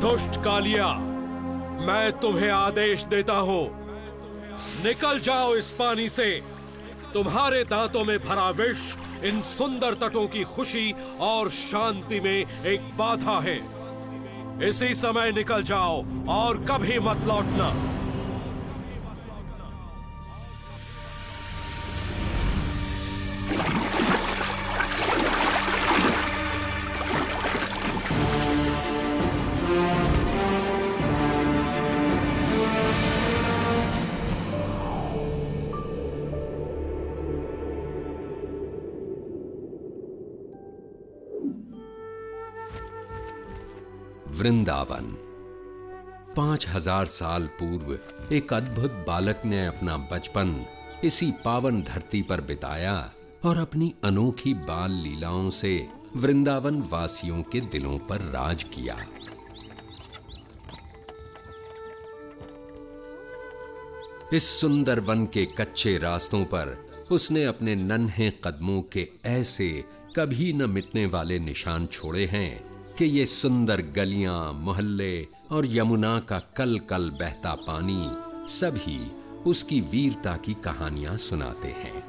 दुष्ट कालिया, मैं तुम्हें आदेश देता हूं, निकल जाओ इस पानी से। तुम्हारे दांतों में भरा विष इन सुंदर तटों की खुशी और शांति में एक बाधा है। इसी समय निकल जाओ और कभी मत लौटना। वृंदावन। 5000 साल पूर्व एक अद्भुत बालक ने अपना बचपन इसी पावन धरती पर बिताया और अपनी अनोखी बाल लीलाओं से वृंदावन वासियों के दिलों पर राज किया। इस सुंदर वन के कच्चे रास्तों पर उसने अपने नन्हे कदमों के ऐसे कभी न मिटने वाले निशान छोड़े हैं कि ये सुंदर गलियां, मोहल्ले और यमुना का कल कल बहता पानी सभी उसकी वीरता की कहानियां सुनाते हैं।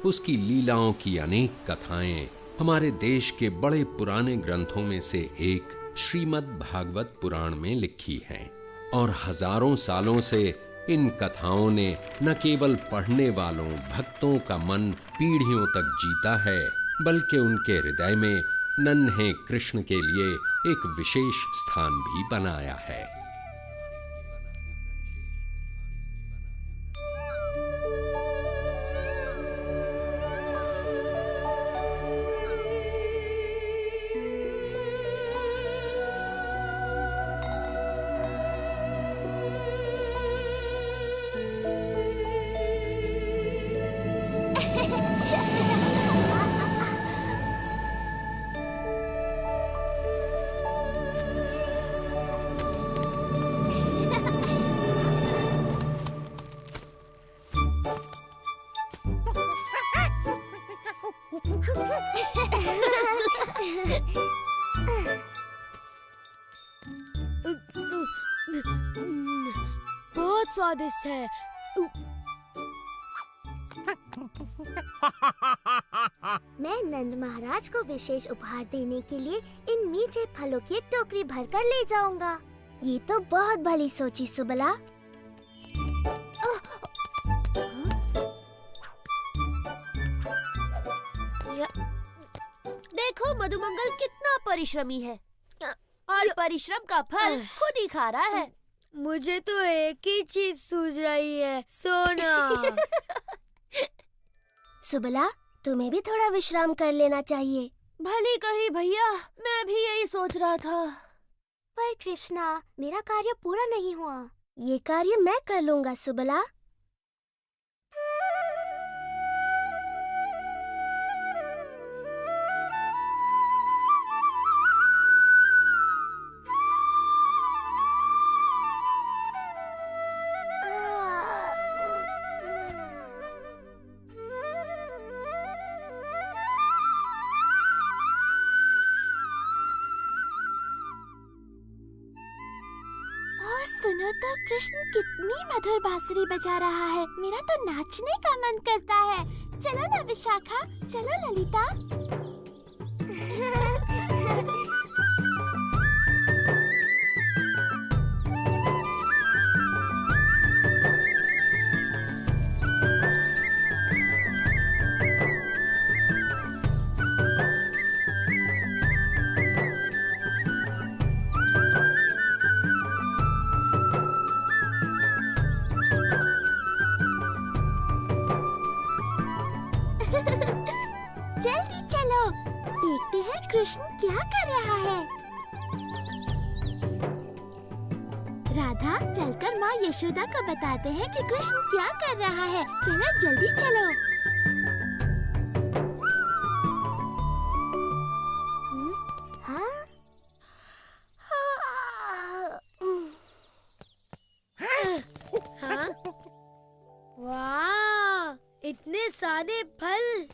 उसकी लीलाओं की अनेक कथाएं हमारे देश के बड़े पुराने ग्रंथों में से एक श्रीमद् भागवत पुराण में लिखी हैं और हजारों सालों से इन कथाओं ने न केवल पढ़ने वालों भक्तों का मन पीढ़ियों तक जीता है, बल्कि उनके हृदय में नन्हे कृष्ण के लिए एक विशेष स्थान भी बनाया है। बहुत स्वादिष्ट है। मैं नंद महाराज को विशेष उपहार देने के लिए इन मीठे फलों की एक टोकरी भरकर ले जाऊंगा। ये तो बहुत भली सोची सुबला। देखो मधुमंगल कितना परिश्रमी है और परिश्रम का फल खुद ही खा रहा है। मुझे तो एक ही चीज सूझ रही है, सोना। सुबला, तुम्हें भी थोड़ा विश्राम कर लेना चाहिए। भली कही भैया, मैं भी यही सोच रहा था। पर कृष्णा, मेरा कार्य पूरा नहीं हुआ। ये कार्य मैं कर लूंगा सुबला। सुनो तो कृष्ण कितनी मधुर बांसुरी बजा रहा है। मेरा तो नाचने का मन करता है। चलो ना विशाखा, चलो ललिता। जल्दी चलो, देखते हैं कृष्ण क्या कर रहा है। राधा, चलकर माँ यशोदा को बताते हैं कि कृष्ण क्या कर रहा है। चलो जल्दी चलो। हाँ? हाँ? वाह, इतने सारे फल।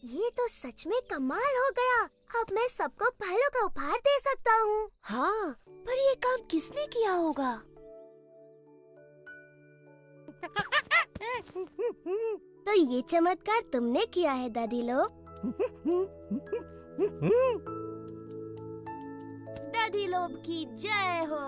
ये तो सच में कमाल हो गया। अब मैं सबको फलों का उपहार दे सकता हूँ। हाँ, पर ये काम किसने किया होगा? तो ये चमत्कार तुमने किया है दादी लोग। दादी लोग की जय हो।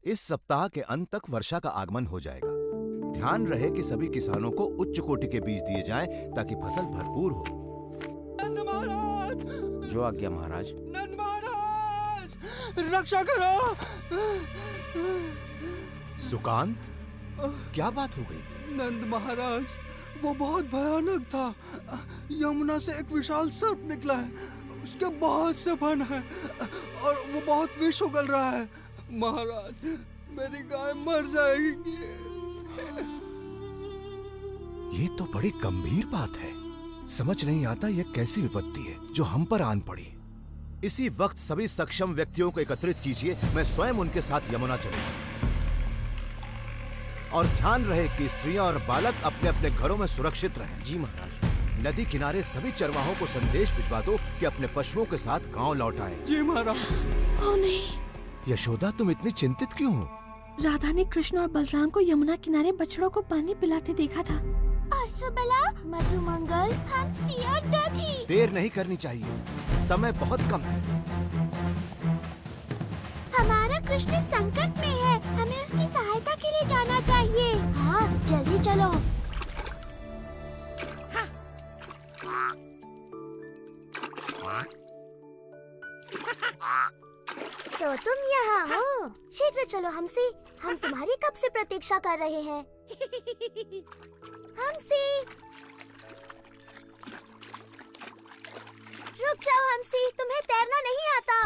इस सप्ताह के अंत तक वर्षा का आगमन हो जाएगा। ध्यान रहे कि सभी किसानों को उच्च कोटि के बीज दिए जाएं ताकि फसल भरपूर हो। नंद महाराज! जो आज्ञा महाराज। नंद महाराज! रक्षा करो! सुकांत, क्या बात हो गई? नंद महाराज, वो बहुत भयानक था। यमुना से एक विशाल सर्प निकला है। उसके बहुत से फन है और वो बहुत विष उगल रहा है। महाराज, मेरी गाय मर जाएगी। ये तो बड़ी गंभीर बात है। समझ नहीं आता यह कैसी विपत्ति है जो हम पर आन पड़ी। इसी वक्त सभी सक्षम व्यक्तियों को एकत्रित कीजिए, मैं स्वयं उनके साथ यमुना चलूंगा। और ध्यान रहे कि स्त्रियां और बालक अपने अपने घरों में सुरक्षित रहें। जी महाराज। नदी किनारे सभी चरवाहों को संदेश भिजवा दो कि अपने पशुओं के साथ गांव लौट आएं। जी महाराज। ओ नहीं, यशोदा तुम इतनी चिंतित क्यों हो? राधा ने कृष्ण और बलराम को यमुना किनारे बछड़ों को पानी पिलाते देखा था। और सुबला, मधुमंगल, हंसी और दधी। देर नहीं करनी चाहिए, समय बहुत कम है। हमारा कृष्ण संकट में है, हमें उसकी सहायता के लिए जाना चाहिए। हाँ, जल्दी चलो। तो तुम यहाँ हो? शीघ्र चलो हमसे, हम तुम्हारी कब से प्रतीक्षा कर रहे हैं। हमसे, रुक जाओ हमसे, तुम्हें तैरना नहीं आता।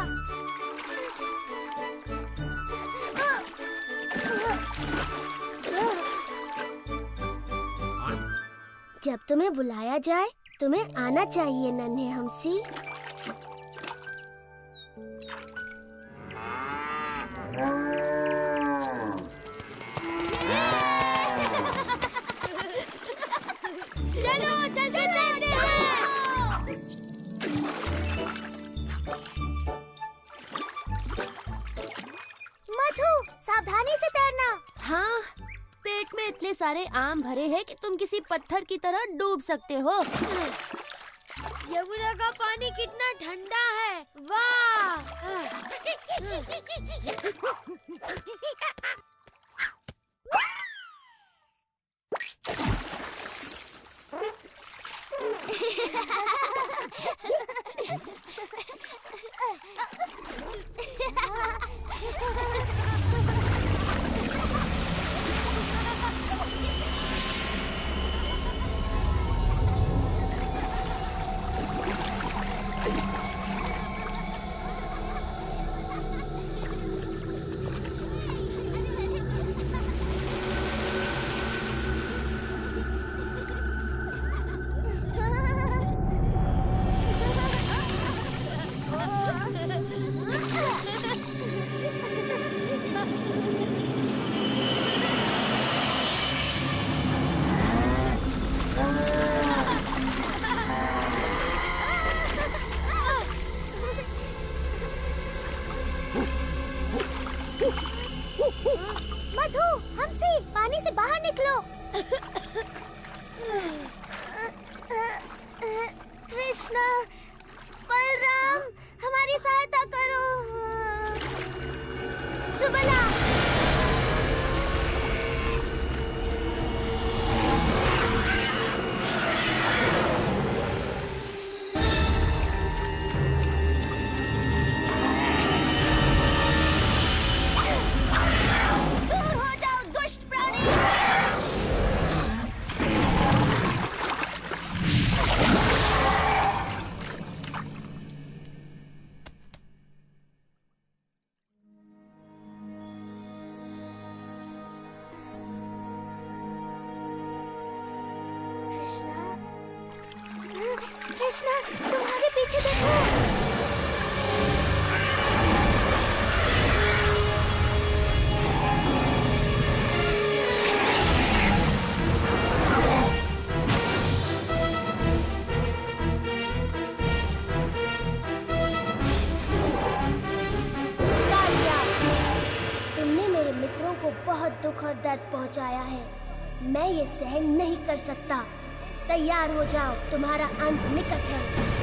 जब तुम्हें बुलाया जाए तुम्हें आना चाहिए नन्हे हमसी। चलो चलते तैरते हैं। मधु, सावधानी से तैरना। हाँ, पेट में इतने सारे आम भरे हैं कि तुम किसी पत्थर की तरह डूब सकते हो। यमुना का पानी कितना ठंडा है, वाह। मधु, हमसे पानी से बाहर निकलो। कृष्णा, बलराम, हमारी सहायता करो। सुबला। कृष्णा, तुम्हारे पीछे देखो। कालिया, तुमने मेरे मित्रों को बहुत दुख और दर्द पहुंचाया है। मैं ये सहन नहीं कर सकता। तैयार हो जाओ, तुम्हारा अंत निकट है।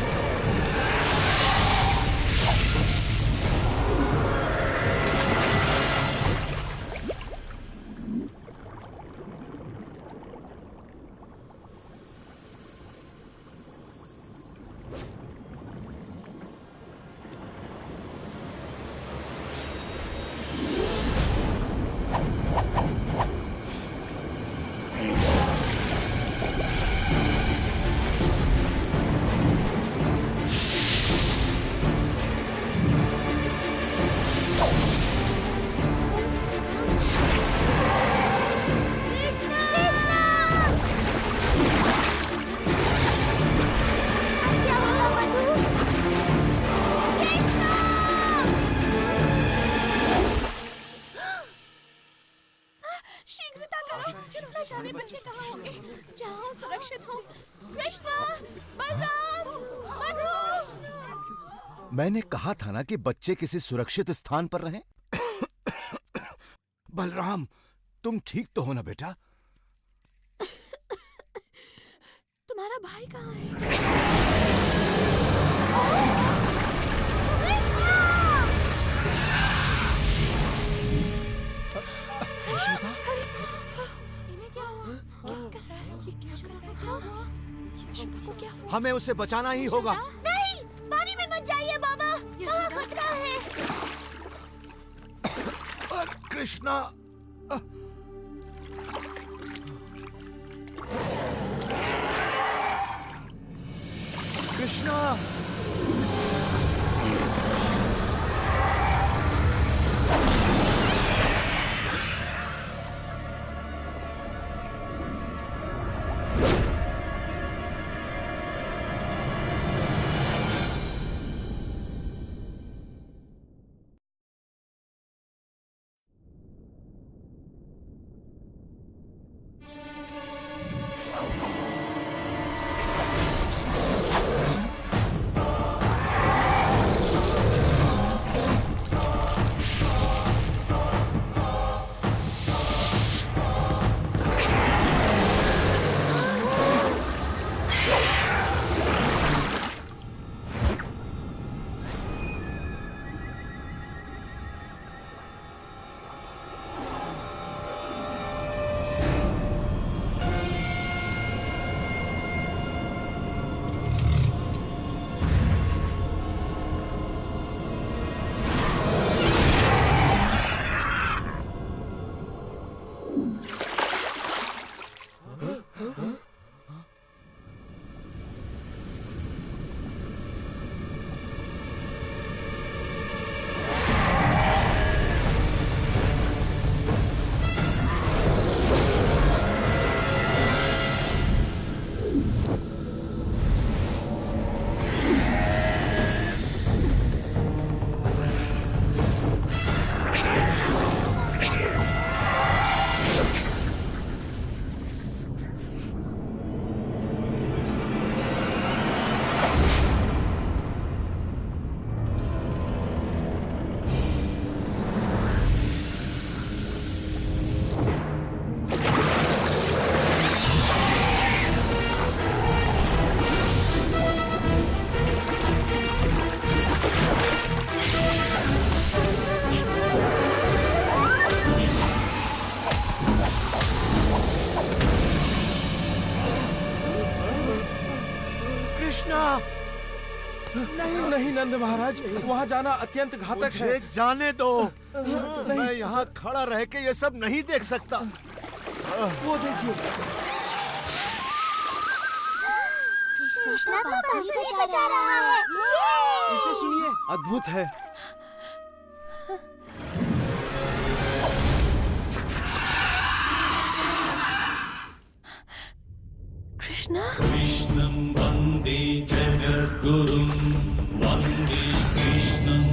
मैंने कहा था ना कि बच्चे किसी सुरक्षित स्थान पर रहें। बलराम, तुम ठीक तो हो ना बेटा? तुम्हारा भाई कहाँ है? यशोदा, इन्हें क्या हुआ? क्या कर रहा है? ये क्या कर रहा है? यशोदा को क्या हुआ? हमें उसे बचाना ही होगा। नहीं, पानी में मत जाइए बाबा, यहाँ खतरा है। कृष्णा, कृष्णा, नहीं नहीं नंद महाराज, वहाँ जाना अत्यंत घातक है। मुझे जाने दो। मैं यहाँ खड़ा रह के ये सब नहीं देख सकता। वो देखिए, कृष्णा तो बांसुरी बजा रहा है। इसे सुनिए, अद्भुत है। कृष्णा, कृष्णं वन्दे जगद्गुरुं वन्दे कृष्णम्।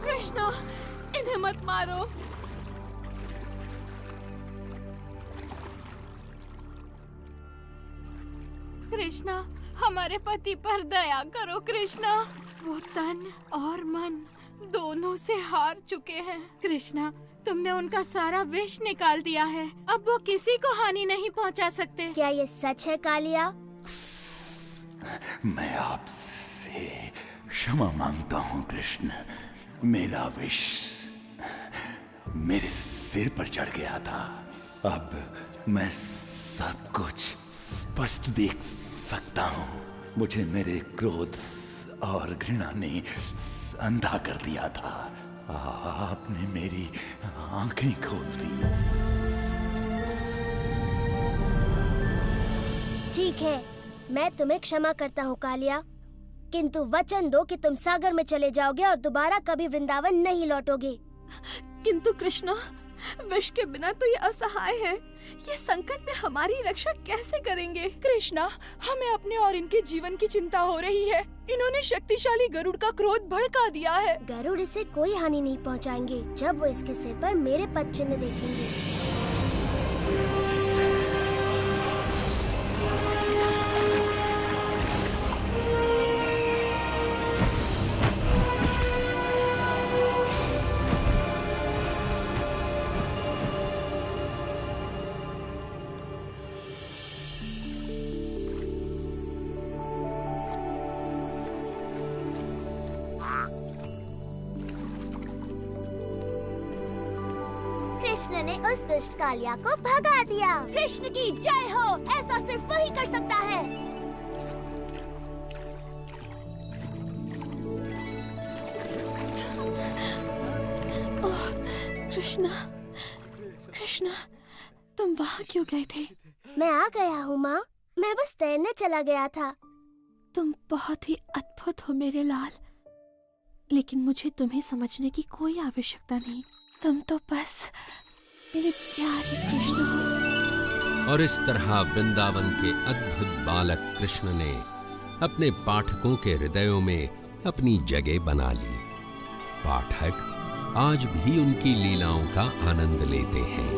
कृष्णा, इन्हें मत मारो। कृष्णा, हमारे पति पर दया करो कृष्णा। वो तन और मन दोनों से हार चुके हैं। कृष्णा, तुमने उनका सारा विष निकाल दिया है। अब वो किसी को हानि नहीं पहुंचा सकते। क्या ये सच है कालिया? मैं आपसे क्षमा मांगता हूँ कृष्ण। मेरा विष मेरे सिर पर चढ़ गया था। अब मैं सब कुछ स्पष्ट देख सकता हूँ। मुझे मेरे क्रोध और घृणा ने अंधा कर दिया था। आपने मेरी आंखें खोल दी। ठीक है, मैं तुम्हें क्षमा करता हूँ कालिया, किंतु वचन दो कि तुम सागर में चले जाओगे और दोबारा कभी वृंदावन नहीं लौटोगे। किंतु कृष्णा, विष के बिना तो ये असहाय है। ये संकट में हमारी रक्षा कैसे करेंगे? कृष्णा, हमें अपने और इनके जीवन की चिंता हो रही है। इन्होंने शक्तिशाली गरुड़ का क्रोध भड़का दिया है। गरुड़ इसे कोई हानि नहीं पहुंचाएंगे जब वो इसके सिर पर मेरे पद चिन्ह देखेंगे। कृष्ण ने उस दुष्ट कालिया को भगा दिया। कृष्ण की जय हो, ऐसा सिर्फ वही कर सकता है। कृष्णा, कृष्णा, तुम वहाँ क्यों गए थे? मैं आ गया हूँ माँ, मैं बस तैरने चला गया था। तुम बहुत ही अद्भुत हो मेरे लाल, लेकिन मुझे तुम्हें समझने की कोई आवश्यकता नहीं। तुम तो बस मेरे प्यारे कृष्ण हो। और इस तरह वृंदावन के अद्भुत बालक कृष्ण ने अपने पाठकों के हृदयों में अपनी जगह बना ली। पाठक आज भी उनकी लीलाओं का आनंद लेते हैं।